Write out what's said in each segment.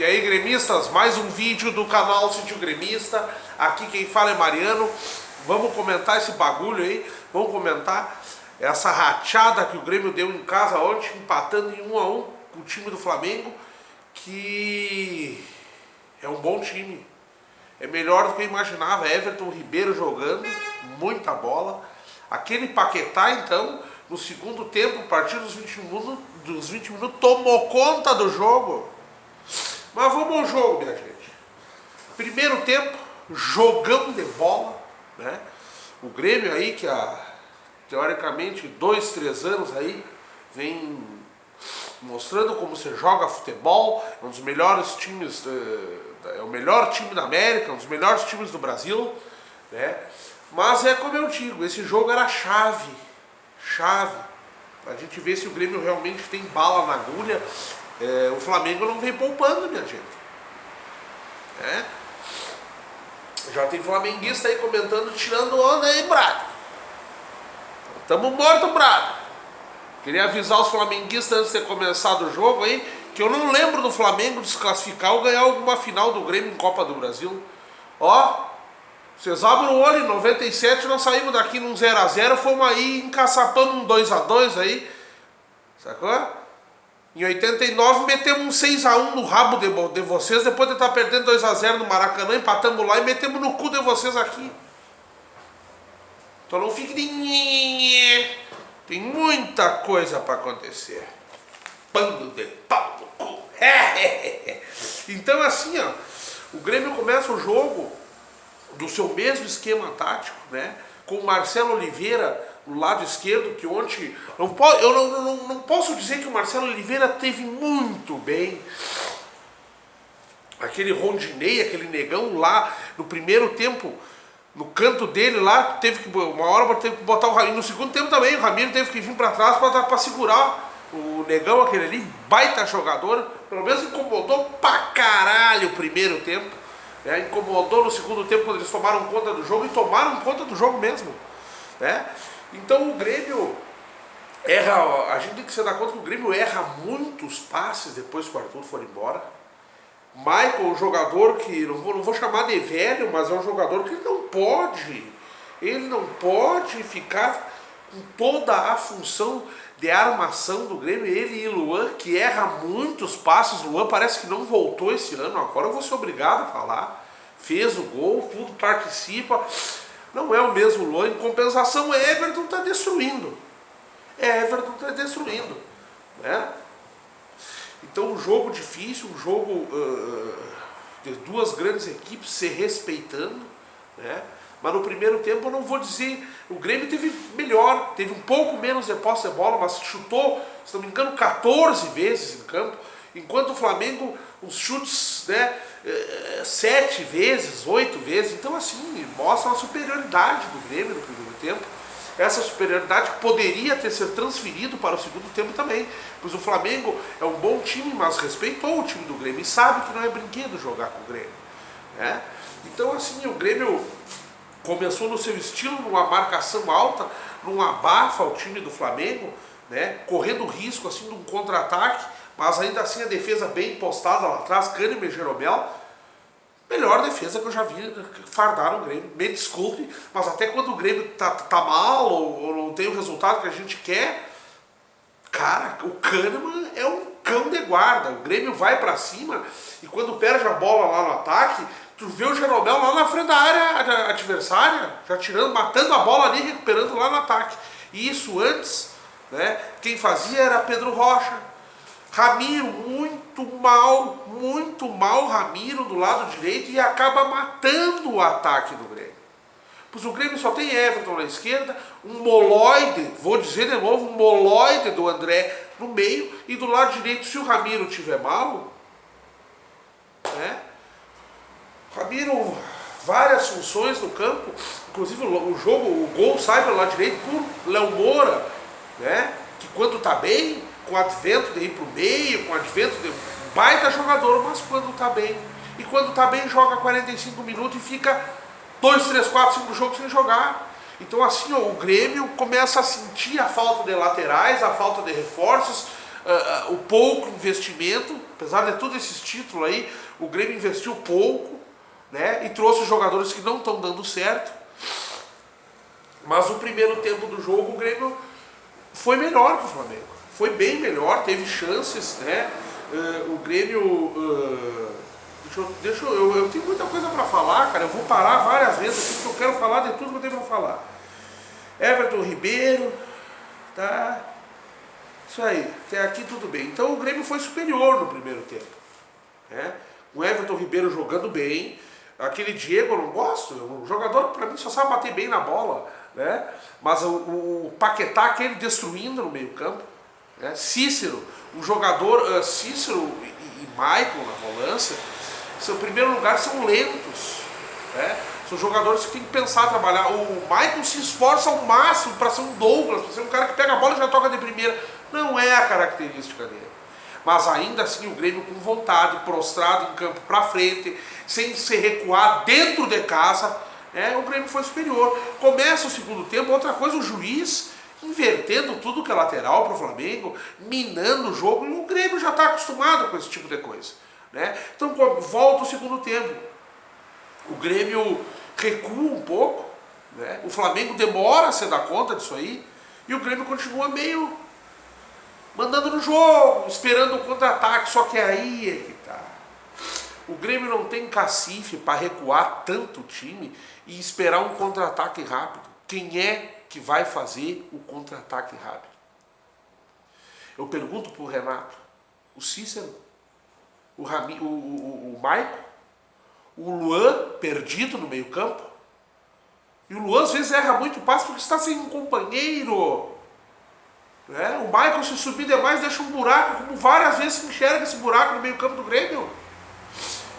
E aí, gremistas, mais um vídeo do canal Sítio Gremista. Aqui quem fala é Mariano. Vamos comentar esse bagulho aí. Vamos comentar essa rachada que o Grêmio deu em casa ontem, empatando em 1 a 1 com o time do Flamengo, que é um bom time. É melhor do que eu imaginava. Everton Ribeiro jogando, muita bola. Aquele Paquetá, então, no segundo tempo, a partir dos 20 minutos, tomou conta do jogo. Mas vamos ao jogo, minha gente. Primeiro tempo, jogão de bola, né? O Grêmio aí, que há, teoricamente, 2, 3 anos aí, vem mostrando como você joga futebol, é um dos melhores times, é o melhor time da América, um dos melhores times do Brasil, né? Mas é como eu digo, esse jogo era chave, pra gente ver se o Grêmio realmente tem bala na agulha. O Flamengo não vem poupando, minha gente. Já tem flamenguista aí comentando, tirando onda aí, Brado. Tamo morto, Brado. Queria avisar os flamenguistas antes de ter começado o jogo aí, que eu não lembro do Flamengo desclassificar ou ganhar alguma final do Grêmio em Copa do Brasil. Ó, vocês abrem o olho, em 97 nós saímos daqui num 0 a 0, fomos aí encaçapando um 2 a 2 aí, sacou? Em 89 metemos um 6 a 1 no rabo de vocês, depois de estar perdendo 2 a 0 no Maracanã, empatamos lá e metemos no cu de vocês aqui. Então não fique de... Tem muita coisa para acontecer. Bando de pau no cu. Então assim, ó, o Grêmio começa o jogo do seu mesmo esquema tático, né? Com o Marcelo Oliveira no lado esquerdo, que ontem... Eu não posso dizer que o Marcelo Oliveira teve muito bem. Aquele Rondinei, aquele negão lá no primeiro tempo, no canto dele lá, teve que uma hora teve que botar o Ramiro. No segundo tempo também, o Ramiro teve que vir para trás para segurar o negão, aquele ali, baita jogador. Pelo menos incomodou pra caralho o primeiro tempo. Incomodou no segundo tempo quando eles tomaram conta do jogo, e tomaram conta do jogo mesmo, né? Então o Grêmio erra, a gente tem que se dar conta que o Grêmio erra muitos passes depois que o Arthur for embora. Michael, um jogador que não vou chamar de velho, mas é um jogador que ele não pode ficar com toda a função de armação do Grêmio. Ele e Luan, que erra muitos passes. Luan parece que não voltou esse ano, agora eu vou ser obrigado a falar. Fez o gol, tudo, participa. Não é o mesmo Luan. Em compensação, Everton está destruindo. Né? Então um jogo difícil, um jogo de duas grandes equipes se respeitando, né? Mas no primeiro tempo eu não vou dizer, o Grêmio teve melhor, teve um pouco menos de posse de bola, mas chutou, se não me engano, 14 vezes em campo, enquanto o Flamengo, os chutes, né, 7 vezes, 8 vezes. Então assim, mostra a superioridade do Grêmio no primeiro tempo. Essa superioridade poderia ter sido transferido para o segundo tempo também, pois o Flamengo é um bom time, mas respeitou o time do Grêmio e sabe que não é brinquedo jogar com o Grêmio, né? Então assim, o Grêmio começou no seu estilo, numa marcação alta, num abafa ao time do Flamengo, né? Correndo risco assim de um contra-ataque, mas ainda assim a defesa bem postada lá atrás, Kahneman e Jeromel. Melhor defesa que eu já vi fardar o Grêmio. Me desculpe, mas até quando o Grêmio tá mal ou não tem o resultado que a gente quer, cara, o Kahneman é um cão de guarda. O Grêmio vai pra cima e quando perde a bola lá no ataque, tu vê o Jeromel lá na frente da área adversária, já tirando, matando a bola ali, recuperando lá no ataque. E isso antes, né, quem fazia era Pedro Rocha. Ramiro, muito mal Ramiro do lado direito, e acaba matando o ataque do Grêmio. Pois o Grêmio só tem Everton na esquerda, um moloide, vou dizer de novo, um moloide do André no meio, e do lado direito, se o Ramiro tiver mal, né? Ramiro, várias funções no campo, inclusive o gol sai pelo lado direito por Léo Moura, né? Que quando tá bem, com o advento de ir pro meio, com o advento de baita jogador, mas quando tá bem. E quando tá bem, joga 45 minutos e fica 2, 3, 4, 5 jogos sem jogar. Então assim, ó, o Grêmio começa a sentir a falta de laterais, a falta de reforços, o pouco investimento, Apesar de todos esses títulos aí, o Grêmio investiu pouco, né? E trouxe jogadores que não estão dando certo. Mas o primeiro tempo do jogo, o Grêmio foi melhor que o Flamengo. Foi bem melhor, teve chances, né? O Grêmio... eu tenho muita coisa para falar, cara. Eu vou parar várias vezes aqui, porque eu quero falar de tudo que eu tenho para falar. Everton Ribeiro, tá? Isso aí, até aqui tudo bem. Então o Grêmio foi superior no primeiro tempo, né? O Everton Ribeiro jogando bem. Aquele Diego eu não gosto, o jogador para mim só sabe bater bem na bola, né? Mas o Paquetá, aquele destruindo no meio campo, né? Cícero, um jogador, Cícero e Michael na volância, em primeiro lugar são lentos, né? São jogadores que tem que pensar, trabalhar. O Michael se esforça ao máximo para ser um Douglas, para ser um cara que pega a bola e já toca de primeira. Não é a característica dele. Mas ainda assim o Grêmio com vontade, prostrado em campo para frente, sem se recuar dentro de casa, o Grêmio foi superior. Começa o segundo tempo, outra coisa, o juiz invertendo tudo que é lateral para o Flamengo, minando o jogo, e o Grêmio já está acostumado com esse tipo de coisa, né? Então volta o segundo tempo, o Grêmio recua um pouco, né? O Flamengo demora a se dar conta disso aí, e o Grêmio continua meio mandando no jogo, esperando o contra-ataque, só que aí é que tá. O Grêmio não tem cacife para recuar tanto o time e esperar um contra-ataque rápido. Quem é que vai fazer o contra-ataque rápido? Eu pergunto pro Renato, o Cícero, o Maicon, o Luan perdido no meio campo. E o Luan às vezes erra muito passe porque está sem um companheiro. O Michael, se subir demais, deixa um buraco, como várias vezes se enxerga esse buraco no meio campo do Grêmio.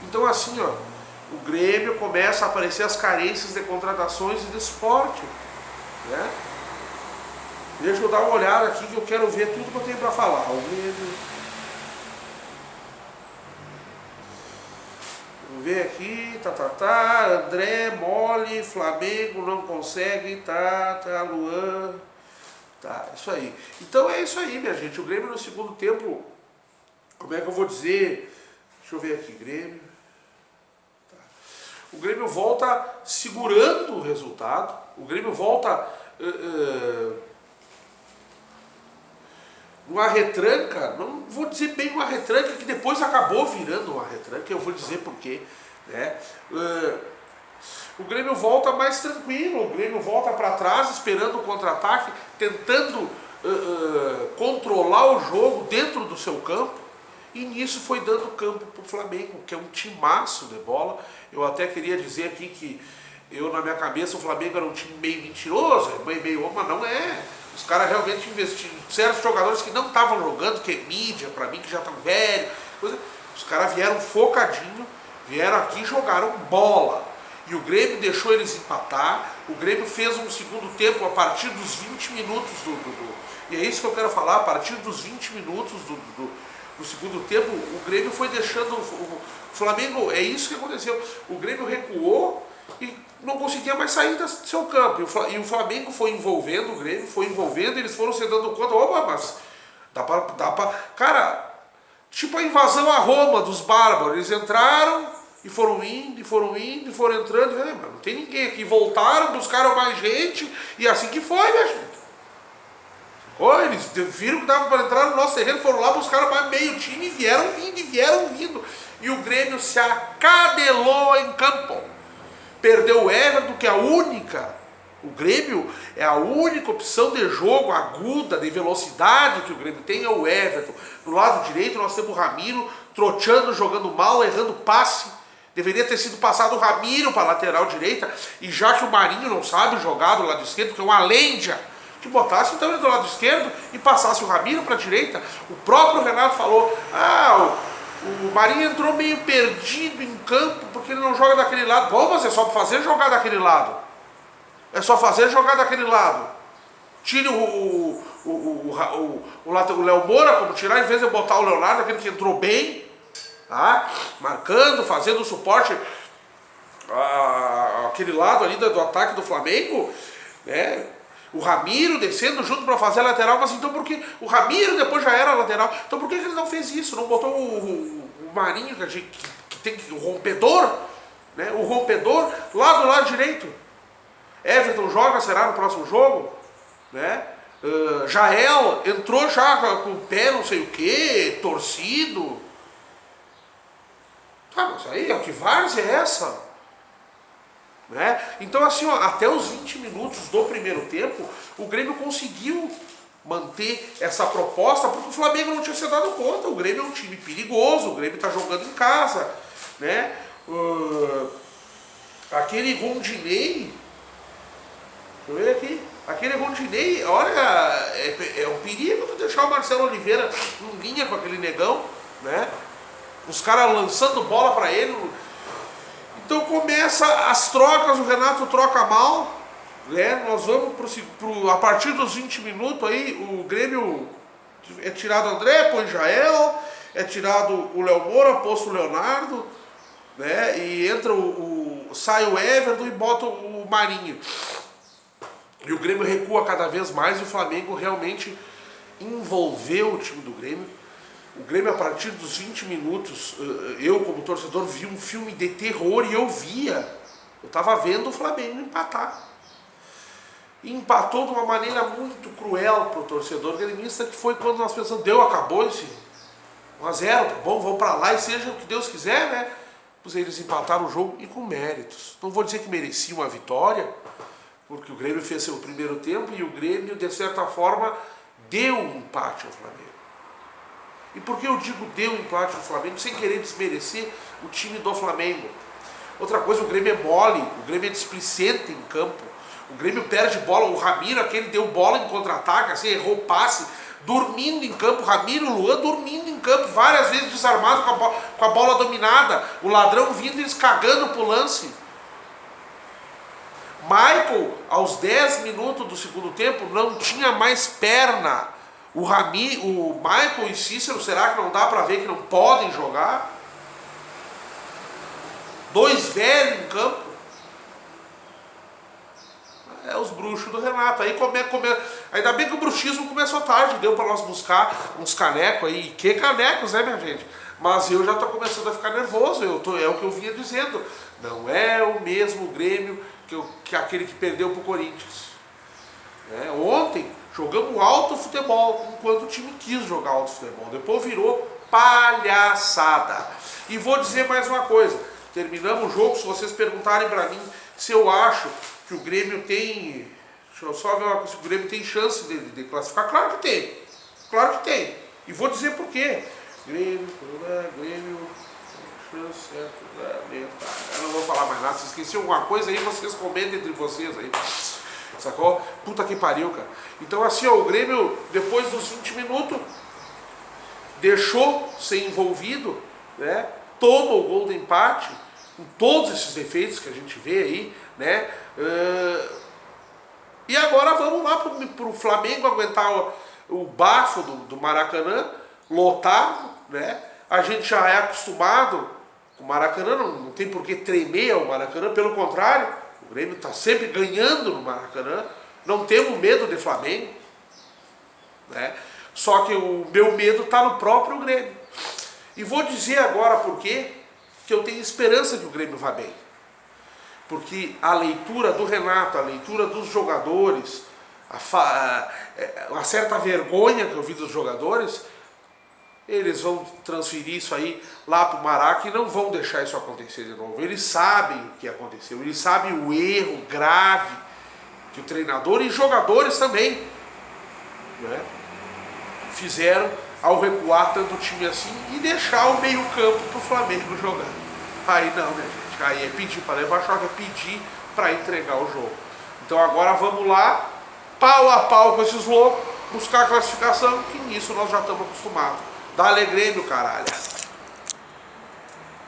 Então assim, ó, o Grêmio começa a aparecer as carências de contratações e de esporte, né? Deixa eu dar uma olhada aqui que eu quero ver tudo que eu tenho para falar. O Grêmio... Vamos ver aqui, André, mole, Flamengo não consegue, Luan... Tá, isso aí. Então é isso aí, minha gente. O Grêmio no segundo tempo, como é que eu vou dizer? Deixa eu ver aqui, Grêmio. Tá. O Grêmio volta segurando o resultado. O Grêmio volta uma retranca, não vou dizer bem uma retranca, que depois acabou virando uma retranca, eu vou dizer por quê, né? O Grêmio volta mais tranquilo, o Grêmio volta para trás esperando o contra-ataque, tentando controlar o jogo dentro do seu campo, e nisso foi dando campo para o Flamengo, que é um timaço de bola. Eu até queria dizer aqui que na minha cabeça o Flamengo era um time meio mentiroso, meio mas não é. Os caras realmente investiram, certos jogadores que não estavam jogando, que é mídia, para mim que já estão velhos, os caras vieram focadinho, vieram aqui e jogaram bola. E o Grêmio deixou eles empatar. O Grêmio fez um segundo tempo a partir dos 20 minutos e é isso que eu quero falar, a partir dos 20 minutos do segundo tempo, o Grêmio foi deixando o Flamengo, é isso que aconteceu. O Grêmio recuou e não conseguia mais sair do seu campo. E o Flamengo foi envolvendo, o Grêmio foi envolvendo, eles foram se dando conta, opa, mas dá pra... Cara, tipo a invasão a Roma dos bárbaros, eles entraram... E foram indo, foram entrando, não tem ninguém aqui. Voltaram, buscaram mais gente, e assim que foi, minha gente. Eles viram que dava para entrar no nosso terreno, foram lá, buscaram mais meio time, e vieram vindo. E o Grêmio se acadelou em campo. Perdeu o Everton, que é a única. O Grêmio é a única opção de jogo aguda, de velocidade que o Grêmio tem, é o Everton. Do lado direito nós temos o Ramiro, troteando, jogando mal, errando passe. Deveria ter sido passado o Ramiro para a lateral direita, e já que o Marinho não sabe jogar do lado esquerdo, que é uma lenda, que botasse então ele do lado esquerdo e passasse o Ramiro para a direita. O próprio Renato falou, o Marinho entrou meio perdido em campo, porque ele não joga daquele lado. Bom, mas é só fazer jogar daquele lado. É só fazer jogar daquele lado. Tire o Léo Moura, como tirar, em vez de botar o Leonardo, aquele que entrou bem, marcando, fazendo o suporte aquele lado ali do ataque do Flamengo, né? O Ramiro descendo junto para fazer a lateral, mas então por que o Ramiro depois já era lateral? Então por que ele não fez isso? Não botou o Marinho, que tem o rompedor, né? O rompedor lá do lado direito. Everton joga, será no próximo jogo, né? Jael entrou já com o pé não sei o que, torcido. Tá, mas aí, que várzea é essa? Né? Então assim, ó, até os 20 minutos do primeiro tempo, o Grêmio conseguiu manter essa proposta, porque o Flamengo não tinha se dado conta. O Grêmio é um time perigoso, o Grêmio está jogando em casa, né? Aquele Rondinei, deixa eu ver aqui, aquele Rondinei, olha, é um perigo tu deixar o Marcelo Oliveira em linha com aquele negão, né? Os caras lançando bola para ele. Então começa as trocas, o Renato troca mal, né? Nós vamos a partir dos 20 minutos aí, o Grêmio é tirado o André, põe Jael, é tirado o Léo Moura, posto o Leonardo, né? E entra sai o Everton e bota o Marinho. E o Grêmio recua cada vez mais e o Flamengo realmente envolveu o time do Grêmio. O Grêmio, a partir dos 20 minutos, eu como torcedor vi um filme de terror e eu estava vendo o Flamengo empatar. E empatou de uma maneira muito cruel para o torcedor gremista, que foi quando nós pensamos, acabou esse 1-0, tá bom, vamos para lá e seja o que Deus quiser, né? Pois eles empataram o jogo e com méritos. Não vou dizer que mereciam uma vitória, porque o Grêmio fez seu primeiro tempo e o Grêmio, de certa forma, deu um empate ao Flamengo. E por que eu digo deu um empate ao Flamengo, sem querer desmerecer o time do Flamengo? Outra coisa, o Grêmio é mole, o Grêmio é displicente em campo. O Grêmio perde bola, o Ramiro, aquele deu bola em contra-ataque, assim, errou passe, dormindo em campo, Ramiro, Luan dormindo em campo, várias vezes desarmado com a bola dominada, o ladrão vindo e eles cagando pro lance. Michael, aos 10 minutos do segundo tempo, não tinha mais perna. O Michael e Cícero, será que não dá pra ver que não podem jogar? Dois velhos em campo. É os bruxos do Renato. Aí ainda bem que o bruxismo começou tarde, deu para nós buscar uns canecos aí. Que canecos, né, minha gente? Mas eu já tô começando a ficar nervoso, é o que eu vinha dizendo. Não é o mesmo Grêmio que aquele que perdeu pro Corinthians. Ontem jogamos alto futebol, enquanto o time quis jogar alto futebol. Depois virou palhaçada. E vou dizer mais uma coisa. Terminamos o jogo, se vocês perguntarem para mim se eu acho que o Grêmio tem... Deixa eu só ver uma coisa, se o Grêmio tem chance de classificar. Claro que tem. Claro que tem. E vou dizer por quê. Grêmio, chance, eu não vou falar mais nada. Se esqueci alguma coisa aí, vocês comentem entre vocês aí. Sacou? Puta que pariu, cara. Então assim, ó, o Grêmio, depois dos 20 minutos, deixou ser envolvido, né? Toma o gol do empate, com todos esses defeitos que a gente vê aí, né? E agora vamos lá pro Flamengo aguentar o bafo do Maracanã, lotado, né? A gente já é acostumado com o Maracanã, não tem por que tremer o Maracanã, pelo contrário, o Grêmio está sempre ganhando no Maracanã, não temos medo de Flamengo, né? Só que o meu medo está no próprio Grêmio. E vou dizer agora por quê que eu tenho esperança que o Grêmio vá bem. Porque a leitura do Renato, a leitura dos jogadores, uma certa vergonha que eu vi dos jogadores, eles vão transferir isso aí lá para o Maraca e não vão deixar isso acontecer de novo. Eles sabem o que aconteceu, eles sabem o erro grave que o treinador e jogadores também, né, fizeram ao recuar tanto o time assim e deixar o meio campo para o Flamengo jogar. Aí não, né, gente? Aí é pedir para levar choque, é pedir para entregar o jogo. Então agora vamos lá, pau a pau com esses loucos, buscar a classificação, que nisso nós já estamos acostumados. Dá-lhe Grêmio, caralho.